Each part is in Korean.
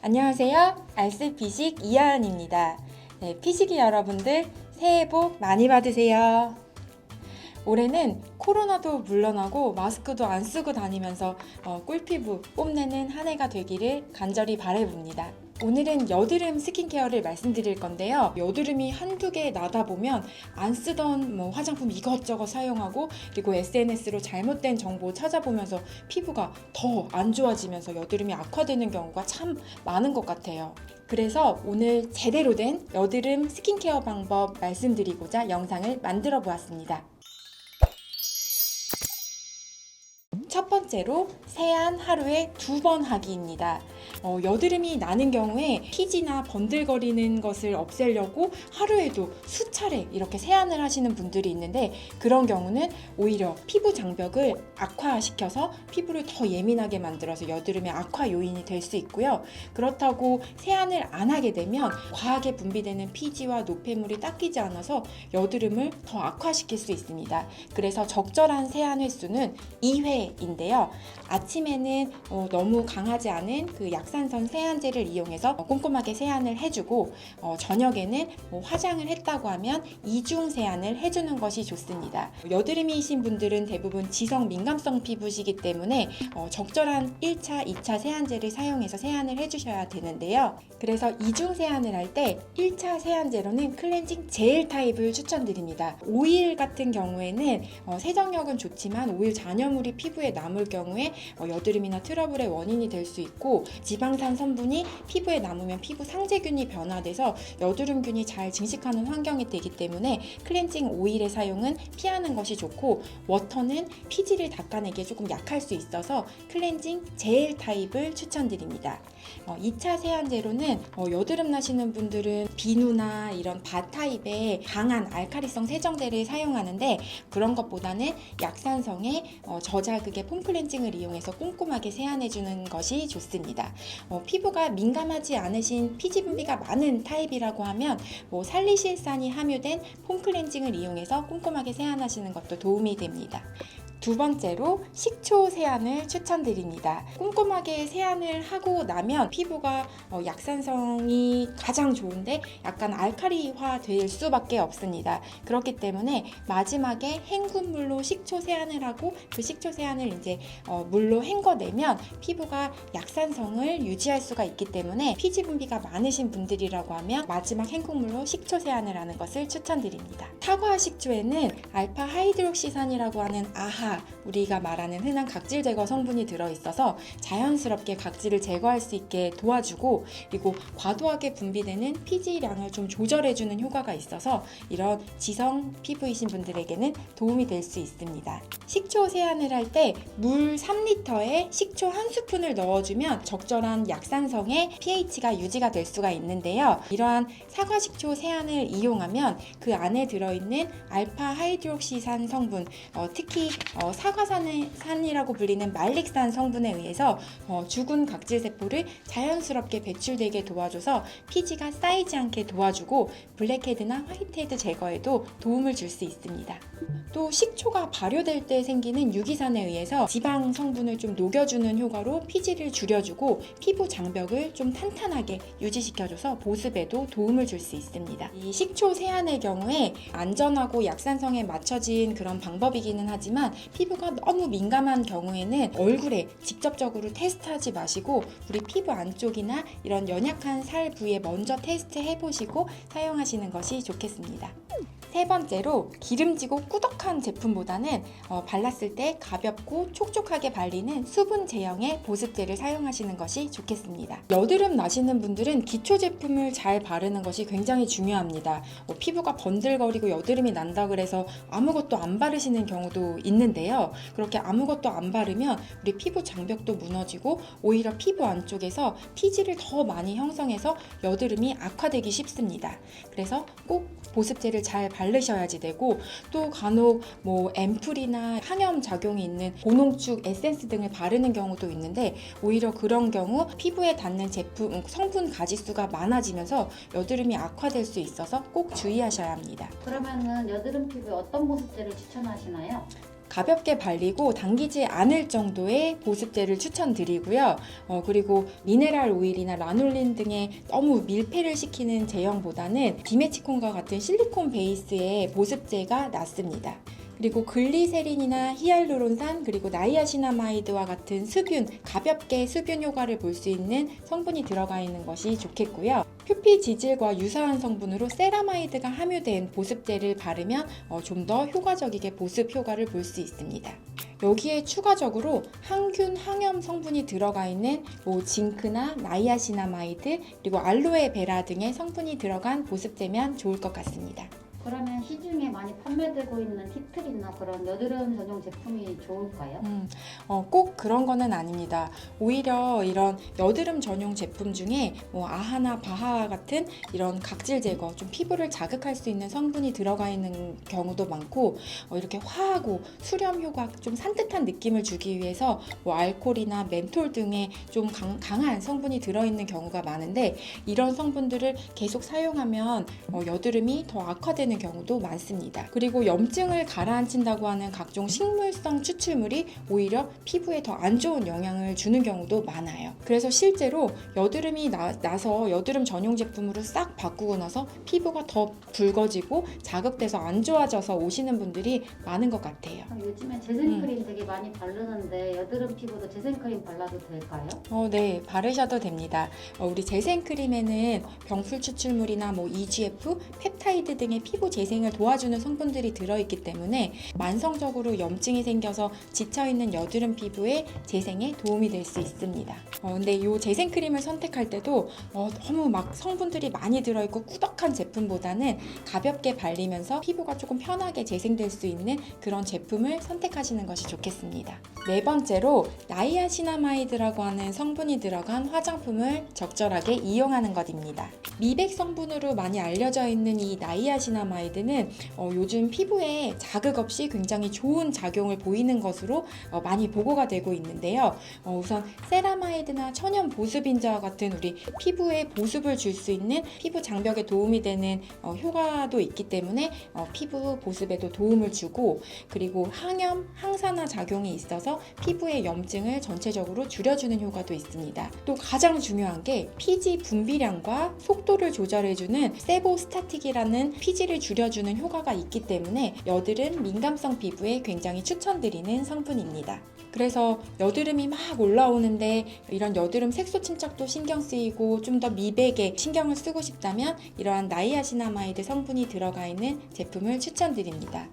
안녕하세요. 알쓸 피식 이하은입니다. 피식이 여러분들 새해 복 많이 받으세요. 올해는 코로나도 물러나고 마스크도 안 쓰고 다니면서 꿀피부 뽐내는 한 해가 되기를 간절히 바라봅니다. 오늘은 여드름 스킨케어를 말씀드릴 건데요. 여드름이 한두 개 나다 보면 안 쓰던 화장품 이것저것 사용하고 그리고 SNS로 잘못된 정보 찾아보면서 피부가 더 안 좋아지면서 여드름이 악화되는 경우가 참 많은 것 같아요. 그래서 오늘 제대로 된 여드름 스킨케어 방법 말씀드리고자 영상을 만들어 보았습니다. 첫 번째로 세안 하루에 2번 하기입니다. 여드름이 나는 경우에 피지나 번들거리는 것을 없애려고 하루에도 수차례 이렇게 세안을 하시는 분들이 있는데 그런 경우는 오히려 피부 장벽을 악화시켜서 피부를 더 예민하게 만들어서 여드름의 악화 요인이 될 수 있고요. 그렇다고 세안을 안 하게 되면 과하게 분비되는 피지와 노폐물이 닦이지 않아서 여드름을 더 악화시킬 수 있습니다. 그래서 적절한 세안 횟수는 2회인데요. 아침에는 너무 강하지 않은 그 약산성 세안제를 이용해서 꼼꼼하게 세안을 해주고 저녁에는 화장을 했다고 하면 이중 세안을 해주는 것이 좋습니다. 여드름이신 분들은 대부분 지성 민감성 피부시기 때문에 적절한 1차, 2차 세안제를 사용해서 세안을 해주셔야 되는데요. 그래서 이중 세안을 할 때 1차 세안제로는 클렌징 젤 타입을 추천드립니다. 오일 같은 경우에는 세정력은 좋지만 오일 잔여물이 피부에 남을 경우에 여드름이나 트러블의 원인이 될 수 있고 지방산 성분이 피부에 남으면 피부 상재균이 변화돼서 여드름균이 잘 증식하는 환경이 되기 때문에 클렌징 오일의 사용은 피하는 것이 좋고 워터는 피지를 닦아내기에 조금 약할 수 있어서 클렌징 젤 타입을 추천드립니다. 2차 세안제로는 여드름 나시는 분들은 비누나 이런 바 타입의 강한 알칼리성 세정제를 사용하는데 그런 것보다는 약산성의 저자극의 폼 클렌징을 이용해서 꼼꼼하게 세안해주는 것이 좋습니다. 피부가 민감하지 않으신 피지 분비가 많은 타입이라고 하면 살리실산이 함유된 폼 클렌징을 이용해서 꼼꼼하게 세안하시는 것도 도움이 됩니다. 두 번째로 식초 세안을 추천드립니다. 꼼꼼하게 세안을 하고 나면 피부가 약산성이 가장 좋은데 약간 알칼리화 될 수밖에 없습니다. 그렇기 때문에 마지막에 헹굼물로 식초 세안을 하고 그 식초 세안을 이제 물로 헹궈내면 피부가 약산성을 유지할 수가 있기 때문에 피지 분비가 많으신 분들이라고 하면 마지막 헹굼물로 식초 세안을 하는 것을 추천드립니다. 사과 식초에는 알파 하이드록시산이라고 하는 아하 우리가 말하는 흔한 각질 제거 성분이 들어있어서 자연스럽게 각질을 제거할 수 있게 도와주고 그리고 과도하게 분비되는 피지량을 좀 조절해주는 효과가 있어서 이런 지성 피부이신 분들에게는 도움이 될 수 있습니다. 식초 세안을 할 때 물 3리터에 식초 1스푼을 넣어주면 적절한 약산성의 pH가 유지가 될 수가 있는데요. 이러한 사과 식초 세안을 이용하면 그 안에 들어있는 알파 하이드록시산 성분 특히 사과산이라고 불리는 말릭산 성분에 의해서 죽은 각질세포를 자연스럽게 배출되게 도와줘서 피지가 쌓이지 않게 도와주고 블랙헤드나 화이트헤드 제거에도 도움을 줄 수 있습니다. 또 식초가 발효될 때 생기는 유기산에 의해서 지방 성분을 좀 녹여주는 효과로 피지를 줄여주고 피부 장벽을 좀 탄탄하게 유지시켜줘서 보습에도 도움을 줄 수 있습니다. 이 식초 세안의 경우에 안전하고 약산성에 맞춰진 그런 방법이기는 하지만 피부가 너무 민감한 경우에는 얼굴에 직접적으로 테스트하지 마시고 우리 피부 안쪽이나 이런 연약한 살 부위에 먼저 테스트해 보시고 사용하시는 것이 좋겠습니다. 세 번째로 기름지고 꾸덕한 제품보다는 발랐을 때 가볍고 촉촉하게 발리는 수분 제형의 보습제를 사용하시는 것이 좋겠습니다. 여드름 나시는 분들은 기초 제품을 잘 바르는 것이 굉장히 중요합니다. 피부가 번들거리고 여드름이 난다 그래서 아무것도 안 바르시는 경우도 있는데요. 그렇게 아무것도 안 바르면 우리 피부 장벽도 무너지고 오히려 피부 안쪽에서 피지를 더 많이 형성해서 여드름이 악화되기 쉽습니다. 그래서 꼭 보습제를 잘 바르셔야지 되고 또 간혹 앰플이나 항염 작용이 있는 고농축 에센스 등을 바르는 경우도 있는데 오히려 그런 경우 피부에 닿는 제품 성분 가지수가 많아지면서 여드름이 악화될 수 있어서 꼭 주의하셔야 합니다. 그러면은 여드름 피부에 어떤 보습제를 추천하시나요? 가볍게 발리고 당기지 않을 정도의 보습제를 추천드리고요. 그리고 미네랄 오일이나 라놀린 등의 너무 밀폐를 시키는 제형보다는 디메치콘과 같은 실리콘 베이스의 보습제가 낫습니다. 그리고 글리세린이나 히알루론산 그리고 나이아시나마이드와 같은 수분, 가볍게 수분 효과를 볼 수 있는 성분이 들어가 있는 것이 좋겠고요. 표피 지질과 유사한 성분으로 세라마이드가 함유된 보습제를 바르면 좀 더 효과적이게 보습 효과를 볼 수 있습니다. 여기에 추가적으로 항균, 항염 성분이 들어가 있는 징크나 나이아시나마이드 그리고 알로에베라 등의 성분이 들어간 보습제면 좋을 것 같습니다. 그러면 시중에 많이 판매되고 있는 티트리나 그런 여드름 전용 제품이 좋을까요? 꼭 그런 거는 아닙니다. 오히려 이런 여드름 전용 제품 중에 아하나 바하 같은 이런 각질 제거, 좀 피부를 자극할 수 있는 성분이 들어가 있는 경우도 많고 이렇게 화하고 수렴 효과, 좀 산뜻한 느낌을 주기 위해서 알코올이나 멘톨 등의 좀 강한 성분이 들어있는 경우가 많은데 이런 성분들을 계속 사용하면 여드름이 더 악화되는 경우도 많습니다. 그리고 염증을 가라앉힌다고 하는 각종 식물성 추출물이 오히려 피부에 더 안 좋은 영향을 주는 경우도 많아요. 그래서 실제로 여드름이 나서 여드름 전용 제품으로 싹 바꾸고 나서 피부가 더 붉어지고 자극돼서 안 좋아져서 오시는 분들이 많은 것 같아요. 요즘에 재생크림 되게 많이 바르는데 여드름 피부도 재생크림 발라도 될까요? 네, 바르셔도 됩니다. 우리 재생크림에는 병풀 추출물이나 EGF, 펩타이드 등의 피부 재생을 도와주는 성분들이 들어있기 때문에 만성적으로 염증이 생겨서 지쳐있는 여드름 피부의 재생에 도움이 될 수 있습니다. 근데 이 재생크림을 선택할 때도 너무 막 성분들이 많이 들어있고 꾸덕한 제품보다는 가볍게 발리면서 피부가 조금 편하게 재생될 수 있는 그런 제품을 선택하시는 것이 좋겠습니다. 네 번째로 나이아시나마이드라고 하는 성분이 들어간 화장품을 적절하게 이용하는 것입니다. 미백 성분으로 많이 알려져 있는 이 나이아시나마이드는 요즘 피부에 자극 없이 굉장히 좋은 작용을 보이는 것으로 많이 보고가 되고 있는데요. 우선 세라마이드나 천연 보습인자와 같은 우리 피부에 보습을 줄 수 있는 피부 장벽에 도움이 되는 효과도 있기 때문에 피부 보습에도 도움을 주고, 그리고 항염, 항산화 작용이 있어서 피부의 염증을 전체적으로 줄여주는 효과도 있습니다. 또 가장 중요한 게 피지 분비량과 속도를 조절해주는 세보스타틱이라는 피지를 줄여주는 효과가 있기 때문에 여드름 민감성 피부에 굉장히 추천드리는 성분입니다. 그래서 여드름이 막 올라오는데 이런 여드름 색소 침착도 신경 쓰이고 좀 더 미백에 신경을 쓰고 싶다면 이러한 나이아시나마이드 성분이 들어가 있는 제품을 추천드립니다.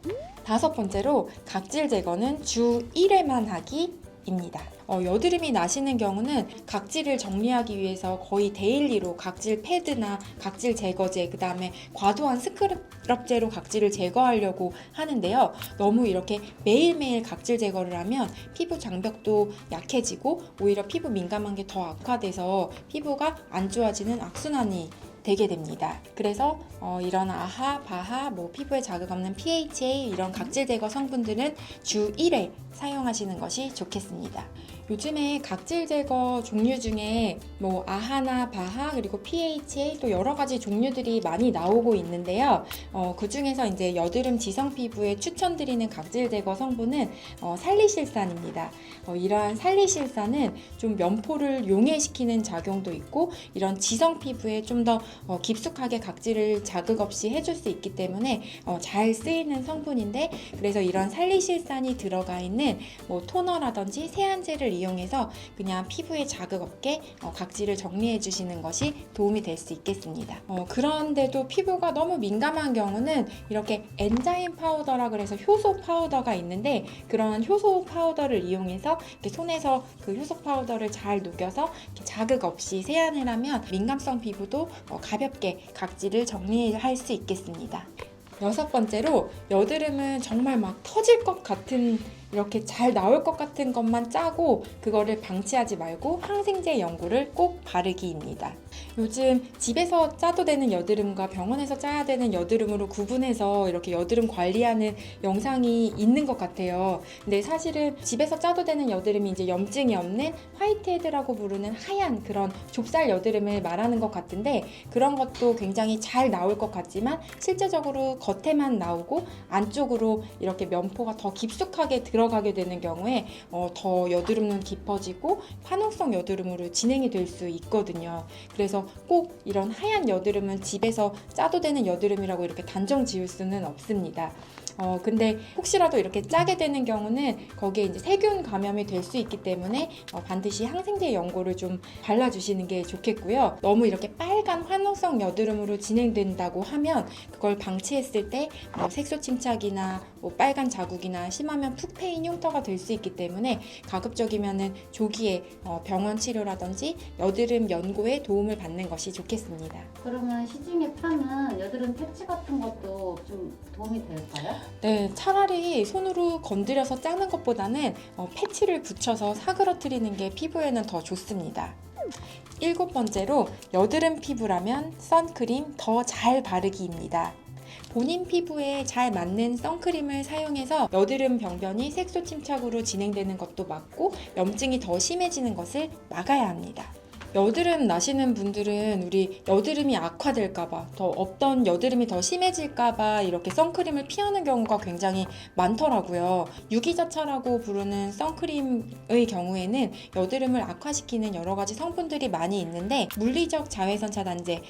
다섯 번째로 각질 제거는 주 1회만 하기입니다. 여드름이 나시는 경우는 각질을 정리하기 위해서 거의 데일리로 각질 패드나 각질 제거제, 그 다음에 과도한 스크럽제로 각질을 제거하려고 하는데요. 너무 이렇게 매일매일 각질 제거를 하면 피부 장벽도 약해지고 오히려 피부 민감한 게 더 악화돼서 피부가 안 좋아지는 악순환이 되게 됩니다. 그래서 이런 아하, 바하, 피부에 자극 없는 PHA 이런 각질 제거 성분들은 주 1회 사용하시는 것이 좋겠습니다. 요즘에 각질 제거 종류 중에 아하나 바하 그리고 PHA 또 여러 가지 종류들이 많이 나오고 있는데요. 그 중에서 이제 여드름 지성 피부에 추천드리는 각질 제거 성분은 살리실산입니다. 이러한 살리실산은 좀 면포를 용해시키는 작용도 있고 이런 지성 피부에 좀 더 깊숙하게 각질을 자극 없이 해줄 수 있기 때문에 잘 쓰이는 성분인데, 그래서 이런 살리실산이 들어가 있는 토너라든지 세안제를 이용해서 그냥 피부에 자극 없게 각질을 정리해 주시는 것이 도움이 될 수 있겠습니다. 그런데도 피부가 너무 민감한 경우는 이렇게 엔자임 파우더라 그래서 효소 파우더가 있는데, 그런 효소 파우더를 이용해서 이렇게 손에서 그 효소 파우더를 잘 녹여서 자극 없이 세안을 하면 민감성 피부도 가볍게 각질을 정리할 수 있겠습니다. 여섯 번째로 여드름은 정말 막 터질 것 같은 이렇게 잘 나올 것 같은 것만 짜고 그거를 방치하지 말고 항생제 연고를 꼭 바르기입니다. 요즘 집에서 짜도 되는 여드름과 병원에서 짜야 되는 여드름으로 구분해서 이렇게 여드름 관리하는 영상이 있는 것 같아요. 근데 사실은 집에서 짜도 되는 여드름이 이제 염증이 없는 화이트헤드라고 부르는 하얀 그런 좁쌀 여드름을 말하는 것 같은데, 그런 것도 굉장히 잘 나올 것 같지만 실제적으로 겉에만 나오고 안쪽으로 이렇게 면포가 더 깊숙하게 들어가게 되는 경우에 더 여드름은 깊어지고 화농성 여드름으로 진행이 될 수 있거든요. 그래서 꼭 이런 하얀 여드름은 집에서 짜도 되는 여드름이라고 이렇게 단정 지을 수는 없습니다. 근데 혹시라도 이렇게 짜게 되는 경우는 거기에 이제 세균 감염이 될 수 있기 때문에 반드시 항생제 연고를 좀 발라주시는 게 좋겠고요. 너무 이렇게 빨간 화농성 여드름으로 진행된다고 하면 그걸 방치했을 때 색소 침착이나 빨간 자국이나 심하면 푹 패인 흉터가 될 수 있기 때문에 가급적이면은 조기에 병원 치료라든지 여드름 연고에 도움을 받는 것이 좋겠습니다. 그러면 시중에 파는 여드름 패치 같은 것도 좀 도움이 될까요? 네, 차라리 손으로 건드려서 짜는 것보다는 패치를 붙여서 사그러뜨리는 게 피부에는 더 좋습니다. 7번째로 여드름 피부라면 선크림 더 잘 바르기입니다. 본인 피부에 잘 맞는 선크림을 사용해서 여드름 병변이 색소 침착으로 진행되는 것도 막고 염증이 더 심해지는 것을 막아야 합니다. 여드름 나시는 분들은 우리 여드름이 악화될까봐, 더 없던 여드름이 더 심해질까봐 이렇게 선크림을 피하는 경우가 굉장히 많더라고요. 유기자차라고 부르는 선크림의 경우에는 여드름을 악화시키는 여러 가지 성분들이 많이 있는데, 물리적 자외선 차단제,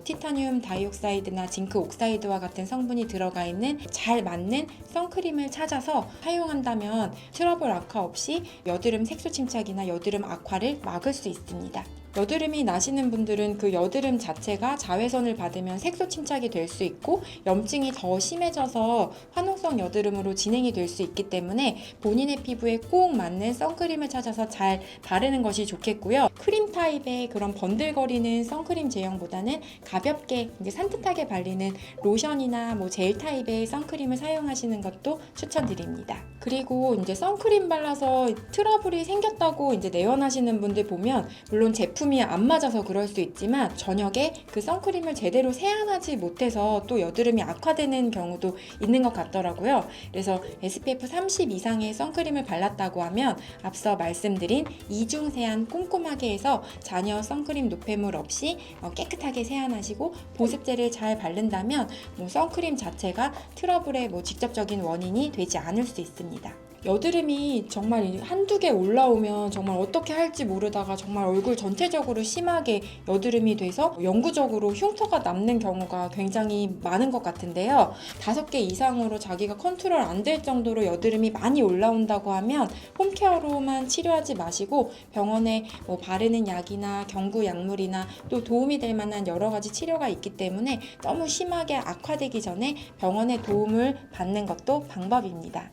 티타늄 다이옥사이드나 징크 옥사이드와 같은 성분이 들어가 있는 잘 맞는 선크림을 찾아서 사용한다면 트러블 악화 없이 여드름 색소 침착이나 여드름 악화를 막을 수 있습니다. 여드름이 나시는 분들은 그 여드름 자체가 자외선을 받으면 색소 침착이 될 수 있고 염증이 더 심해져서 화농성 여드름으로 진행이 될 수 있기 때문에 본인의 피부에 꼭 맞는 선크림을 찾아서 잘 바르는 것이 좋겠고요. 크림 타입의 그런 번들거리는 선크림 제형보다는 가볍게 이제 산뜻하게 발리는 로션이나 젤 타입의 선크림을 사용하시는 것도 추천드립니다. 그리고 이제 선크림 발라서 트러블이 생겼다고 이제 내원하시는 분들 보면, 물론 제품이 안 맞아서 그럴 수 있지만 저녁에 그 선크림을 제대로 세안하지 못해서 또 여드름이 악화되는 경우도 있는 것 같더라고요. 그래서 SPF 30 이상의 선크림을 발랐다고 하면 앞서 말씀드린 이중 세안 꼼꼼하게 해서 잔여 선크림 노폐물 없이 깨끗하게 세안하시고 보습제를 잘 바른다면 선크림 자체가 트러블의 직접적인 원인이 되지 않을 수 있습니다. 여드름이 정말 한두 개 올라오면 정말 어떻게 할지 모르다가 정말 얼굴 전체적으로 심하게 여드름이 돼서 영구적으로 흉터가 남는 경우가 굉장히 많은 것 같은데요. 5개 이상으로 자기가 컨트롤 안 될 정도로 여드름이 많이 올라온다고 하면 홈케어로만 치료하지 마시고 병원에 바르는 약이나 경구 약물이나 또 도움이 될 만한 여러 가지 치료가 있기 때문에 너무 심하게 악화되기 전에 병원의 도움을 받는 것도 방법입니다.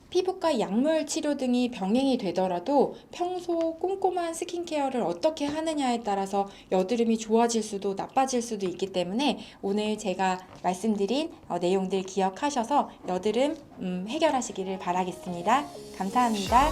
피부과 약물 치료 등이 병행이 되더라도 평소 꼼꼼한 스킨케어를 어떻게 하느냐에 따라서 여드름이 좋아질 수도 나빠질 수도 있기 때문에 오늘 제가 말씀드린 내용들 기억하셔서 여드름 해결하시기를 바라겠습니다. 감사합니다.